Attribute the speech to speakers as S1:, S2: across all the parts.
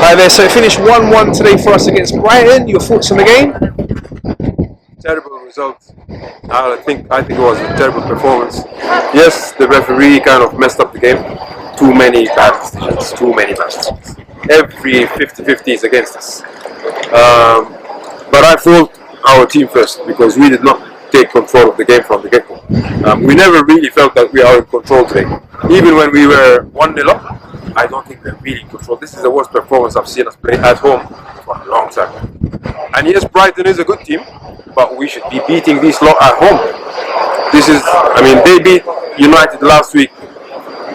S1: Hi there, so it finished 1-1 today for us against Brighton. Your thoughts on the game?
S2: Terrible result. I think it was a terrible performance. Yes, the referee kind of messed up the game. Too many bad decisions. Every 50-50 is against us. But I fault our team first because we did not take control of the game from the get-go. We never really felt that we are in control today. Even when we were 1-0 up, I don't think we're really in control. This is the worst performance I've seen us play at home for a long time. And yes, Brighton is a good team, but we should be beating these lot at home. They beat United last week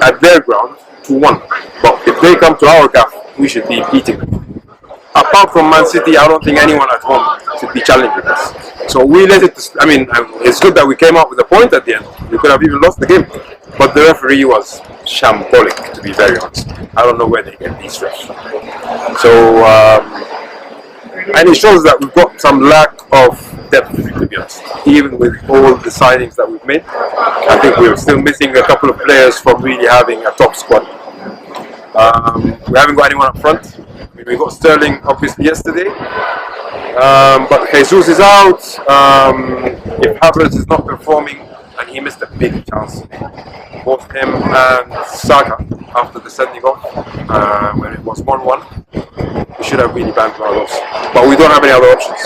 S2: at their ground 2-1. But if they come to our gaff, we should be beating them. Apart from Man City, I don't think anyone at home should be challenging us. So we let it. It's good that we came out with a point at the end. We could have even lost the game. But the referee was shambolic, to be very honest. I don't know where they get these refs. So, and it shows that we've got some lack of depth, to be honest. Even with all the signings that we've made, I think we're still missing a couple of players from really having a top squad. We haven't got anyone up front. We got Sterling, obviously, yesterday. But Jesus is out. If Havertz is not performing, and he missed a big chance today. Both him and Saka after the sending off, when it was 1-1, we should have really banked our loss. But we don't have any other options.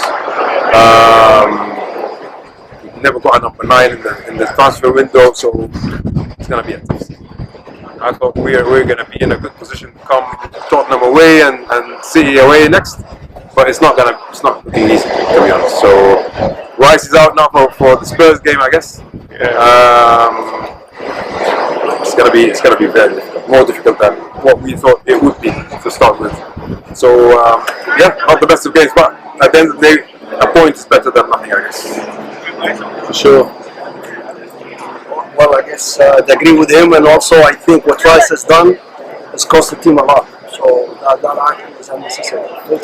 S2: We've never got a number 9 in the transfer window, so it's going to be a tough season. I thought we're going to be in a good position to come Tottenham away and City away next, but it's not looking easy, to be honest. So Rice is out now for the Spurs game, I guess. It's gonna be very more difficult than what we thought it would be to start with. So not the best of games, but at the end of the day, a point is better than nothing, I guess.
S1: For sure.
S3: Well, I guess I agree with him, and also I think what Rice has done has cost the team a lot. So that action is unnecessary.
S1: Do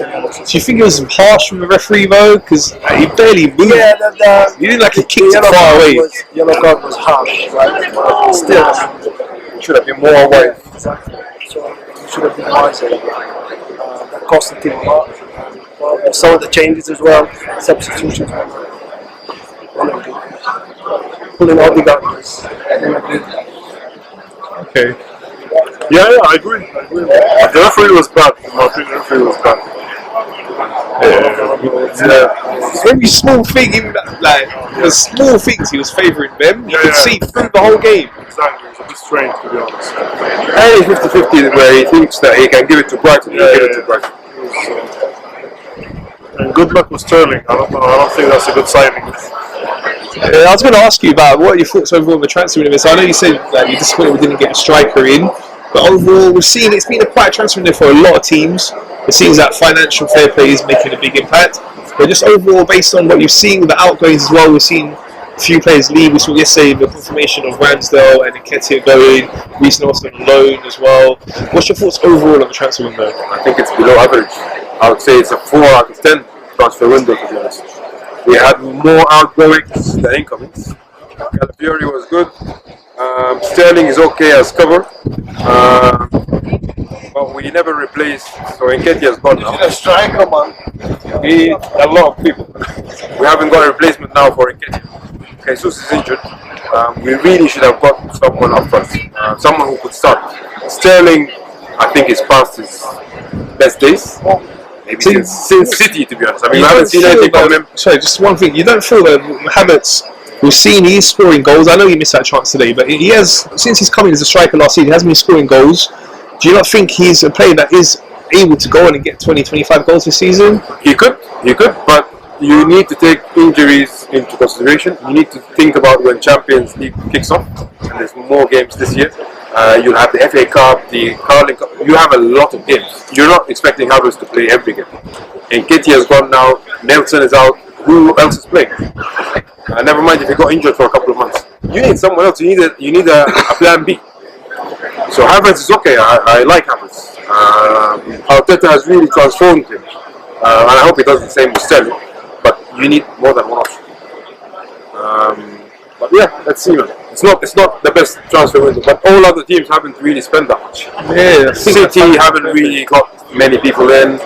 S1: you think it was harsh from the referee though? Because he barely moved.
S3: Yeah,
S1: he didn't like he kicked it far away.
S3: Yellow card was harsh, right? But still,
S2: it should have been more away.
S3: Exactly. So he should have been wiser. That cost the team a lot. Well, some of the changes as well, substitutions. Pulling all the guys.
S1: Okay.
S4: Yeah, I agree. The referee was bad. My opinion, the referee was bad.
S1: Every small thing, even the small things, he was favouring them. You could see through the whole game.
S4: Exactly, it was a bit strange, to be honest.
S2: And 50-50 where he thinks that he can give it to Brighton, he'll give it to Brighton.
S4: And good luck with Sterling. I don't think that's a good signing.
S1: I was going to ask you about what are your thoughts overall on the transfer window. So I know you said that you're disappointed we didn't get a striker in, but overall we've seen it's been a quiet transfer window for a lot of teams. It seems that financial fair play is making a big impact. But just overall, based on what you've seen with the outgoings as well, we've seen a few players leave. We saw yesterday the confirmation of Ramsdale and Nketiah going. Reece Nelson on loan as well. What's your thoughts overall on the transfer window?
S2: I think it's below average. I would say it's a 4 out of 10 transfer window, to be honest. We had more outgoings than incomings. Calafiori was good. Sterling is okay as cover. But we never replaced, so Nketiah has gone now.
S3: a striker, man.
S2: We need a lot of people. We haven't got a replacement now for Nketiah. Jesus is injured. We really should have got someone up front. Someone who could start. Sterling, I think, is past his best days. Maybe since City, to be honest. We haven't seen anything from him.
S1: Sorry, just one thing. You don't feel that Havertz, we've seen he's scoring goals. I know he missed that chance today, but he has, since he's come in as a striker last season, he has been scoring goals. Do you not think he's a player that is able to go on and get 20-25 goals this season?
S2: He could, but you need to take injuries into consideration. You need to think about when Champions League kicks off, and there's more games this year. You'll have the FA Cup, the Carling Cup. You have a lot of games. You're not expecting Havertz to play every game. Nketiah has gone now. Nelson is out. Who else is playing? Never mind if he got injured for a couple of months. You need someone else. You need a plan B. So Havertz is okay. I like Havertz. Arteta has really transformed him, and I hope he does the same with Sterling. But you need more than one option. But yeah, let's see, man. It's not the best transfer window, but all other teams haven't really spent that much.
S1: Yeah,
S2: City haven't really got many people in.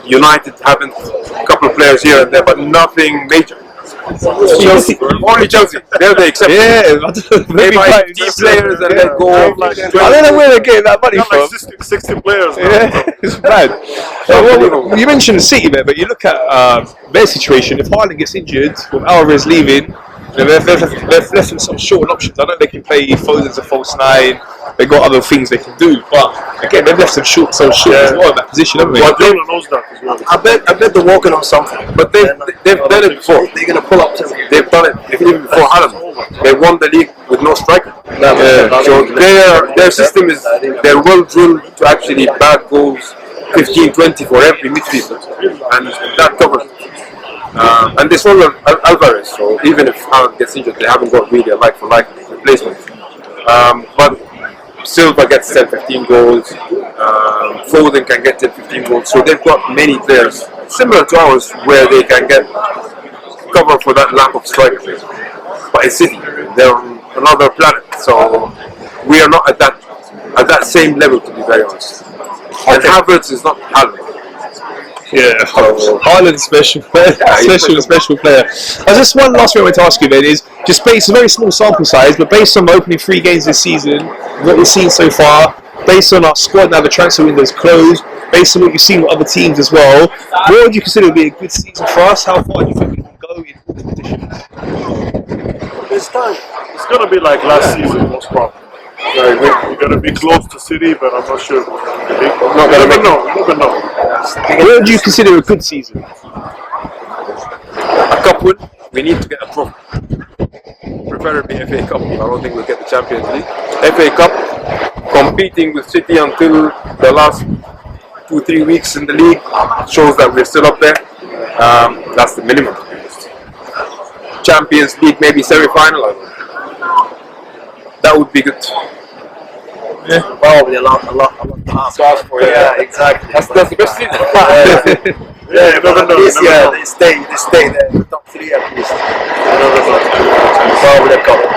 S2: United haven't a couple of players here and there, but nothing major. Chelsea, only Chelsea. They're the exception.
S1: Yeah,
S2: They buy 15 players and then go.
S1: I don't know where they're getting that money
S4: Got
S1: from.
S4: like 60 players now.
S1: Yeah, it's bad. Well, you mentioned City there, but you look at their situation. If Haaland gets injured, with Alvarez leaving, they've left them some short options. I know they can play Foden as a false nine. They've got other things they can do, but again, they've left them short as well in that position, haven't they?
S4: Guardiola knows that as well.
S3: I bet they're working on something.
S2: But they've done it before.
S3: They're going to pull up something.
S2: They've done it even before Haaland. They won the league with no striker. So their system is, they're well drilled to actually bag goals 15-20 for every midfielder, and that covers it. And they sold Alvarez, so even if Haaland gets injured, they haven't got really a like-for-like replacement. But Silva gets 10-15 goals, Foden can get 10-15 goals, so they've got many players similar to ours where they can get cover for that lack of strikers. But it's City, they're on another planet, so we are not at that same level, to be very honest. And Havertz is not Haaland.
S1: Yeah, Haaland's special player. Special player. Just one last thing I want to ask you then is, just based on a very small sample size, but based on the opening 3 games this season, what we've seen so far, based on our squad now the transfer window's closed, based on what you've seen with other teams as well, what would you consider would be a good season for us? How far do you think we can go in all competitions?
S3: This time.
S4: It's gonna be like last season, most probably. We're gonna be close to City, but I'm not sure.
S2: Not gonna make
S4: Never know.
S1: What would you consider a good season?
S2: A cup win, we need to get a trophy. Preferably FA Cup. I don't think we'll get the Champions League. FA Cup, competing with City until the last 2-3 weeks in the league shows that we're still up there. That's the minimum. Champions League, maybe semi-final. That would be good.
S3: Yeah. Probably a lot to ask for. Yeah, exactly.
S2: That's the best season.
S4: Yeah, you never know.
S3: This year they stay there, the top 3 at least.
S4: You never know.
S3: Probably a couple.